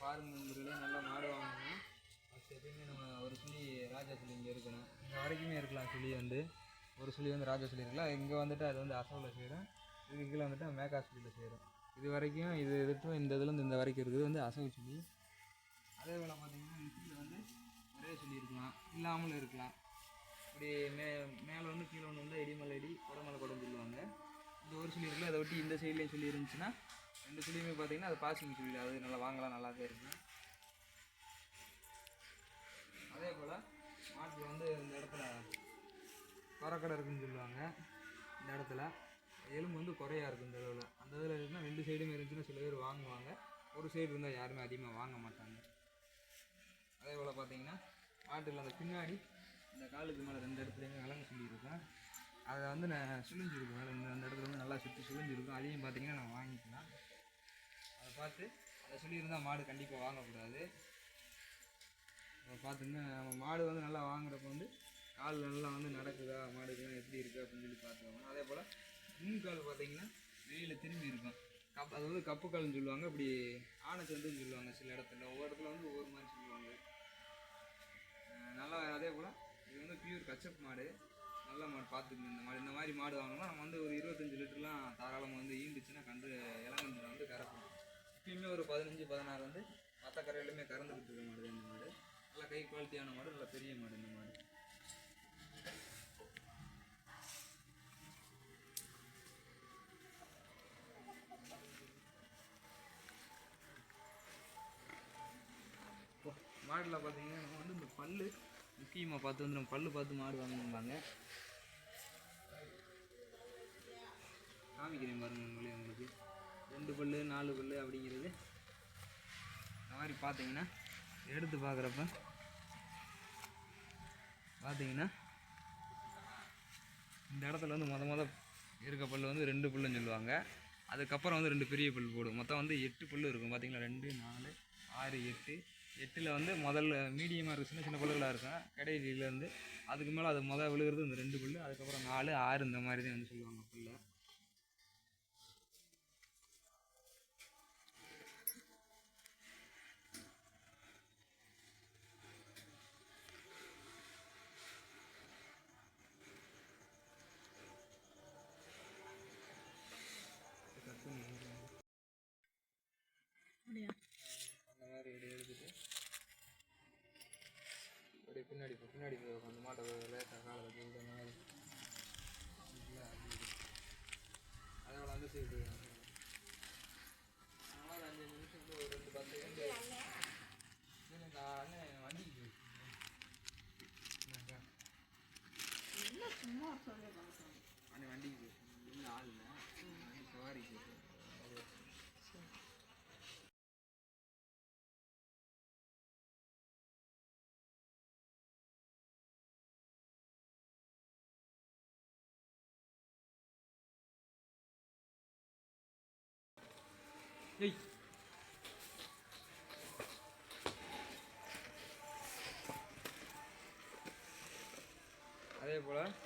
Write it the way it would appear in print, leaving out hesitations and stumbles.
Form நண்பர்களே நல்லா மாடு வாங்கணும்னா ஃபஸ்ட் எப்பயுமே நம்ம ஒரு சுழி ராஜா சுழி இங்கே இருக்கணும். இங்கே வரைக்குமே இருக்கலாம் சுழி வந்து ஒரு சுழி வந்து ராஜா சுழி இருக்கலாம். இங்கே வந்துட்டு அது வந்து அசோவில் சேரும், இதுக்கு கீழே வந்துட்டு மேக்கா சுழியில் சேரும். இது வரைக்கும் இது இதுட்டும் இந்த இதுலேருந்து இந்த வரைக்கும் இருக்குது வந்து அசவு சுழி. அதே போல் பார்த்தீங்கன்னா கீழே வந்து ஒரே சுழி இருக்கலாம், இல்லாமலும் இருக்கலாம். இப்படி மேலே ஒன்று கீழே ஒன்று வந்து இடிமலை இடி குடமலை குடம் சொல்லுவாங்க. இந்த ஒரு சுழி இருக்குல்ல, அதை ஒட்டி இந்த சைட்லேயும் சொல்லி இருந்துச்சுன்னா ரெண்டு சுழியுமே பார்த்தீங்கன்னா அது பாசிங் சுழி, அது நல்லா வாங்கலாம், நல்லாவே இருக்கும். அதே போல் மாட்டில் வந்து இந்த இடத்துல குறக்கடை இருக்குதுன்னு சொல்லுவாங்க. இந்த இடத்துல எலும்பு வந்து குறையாக இருக்கும் இந்த இதில். அந்த இதில் இருக்குன்னா ரெண்டு சைடுமே இருந்துச்சுன்னா சில பேர் வாங்குவாங்க, ஒரு சைடு இருந்தால் யாருமே அதிகமாக வாங்க மாட்டாங்க. அதே போல் பார்த்தீங்கன்னா மாட்டில் அந்த பின்னாடி இந்த காலுக்கு மேலே ரெண்டு இடத்துலையுமே விலங்கு சொல்லியிருக்கேன். அதை வந்து நான் சுழிஞ்சிருக்கும், அந்த இடத்துல வந்து நல்லா சுற்றி சுழிஞ்சிருக்கும். அதையும் பார்த்தீங்கன்னா நான் வாங்கிக்கலாம். அதை பார்த்து அதை சொல்லியிருந்தால் மாடு கண்டிப்பாக வாங்கக்கூடாது. அதை பார்த்துங்க நம்ம மாடு வந்து நல்லா வாங்குறப்ப வந்து கால் நல்லா வந்து நடக்குதா, மாடுக்கெல்லாம் எப்படி இருக்குது அப்படின்னு சொல்லி பார்த்துக்கோங்க. அதே போல் முன்கால் பார்த்தீங்கன்னா வெளியில் திரும்பி இருக்கும். அது வந்து கப்பு கால்னு சொல்லுவாங்க, இப்படி ஆணைச்சந்துன்னு சொல்லுவாங்க. சில இடத்துல ஒவ்வொரு இடத்துல வந்து ஒவ்வொரு மாதிரி சொல்லுவாங்க. நல்லா அதே போல் இது வந்து பியூர் கச்சப் மாடு, நல்ல மாடு பார்த்துக்கணும். இந்த மாதிரி மாடு வாங்கினா நம்ம வந்து ஒரு 25 லிட்டர்லாம் தாராளமாக வந்து ஈண்டுச்சுன்னா கண்டு இளங்கன்றுல வந்து கறக்கும். இப்பயுமே ஒரு 15-16 வந்து மற்ற கரையிலுமே கறந்துக்கிட்டு இருக்க மாடு இந்த மாடு. நல்லா கை குவாலிட்டியான மாடு, நல்லா பெரிய மாடு இந்த மாடு. மாடில் பார்த்தீங்கன்னா நம்ம வந்து இந்த பல் முக்கியமாக பார்த்து வந்து நம்ம பல் பார்த்து மாடு வாங்கணும்பாங்க. காமிக்கிறேன் பாருங்கள் உங்களுக்கு 2 பல் 4 பல் அப்படிங்கிறது. இந்த மாதிரி பார்த்தீங்கன்னா எடுத்து பார்க்குறப்ப பார்த்தீங்கன்னா இந்த இடத்துல வந்து மொதல் இருக்க பல் வந்து 2 பல்லுன்னு சொல்லுவாங்க. அதுக்கப்புறம் வந்து 2 பெரிய பல் போடும். மொத்தம் வந்து 8 பல் இருக்கும். பார்த்தீங்களா 2 4 6 8. 8ல் வந்து முதல்ல மீடியமாக இருக்கும், சின்ன பல்லுகளாக இருக்கும். கடையிலேருந்து அதுக்கு மேலே அது விழுகிறது இந்த 2 பல். அதுக்கப்புறம் 4 6 இந்த மாதிரி தான் வந்து சொல்லுவாங்க பல்ல. அந்த மாதிரி எடுத்துட்டு அப்படியே பின்னாடி அந்த மாட்டை லேட்டாக காலை வச்சு இந்த மாதிரி அதோட அந்த சைடு அதனால் 5 நிமிஷம் வந்து ஒரு 2-10 செகண்ட் அண்ணன் வண்டிக்கு அண்ணன் வண்டிக்கு இன்னும் ஆள் இல்லை, வண்டி சவாரிக்கு. அதே போல்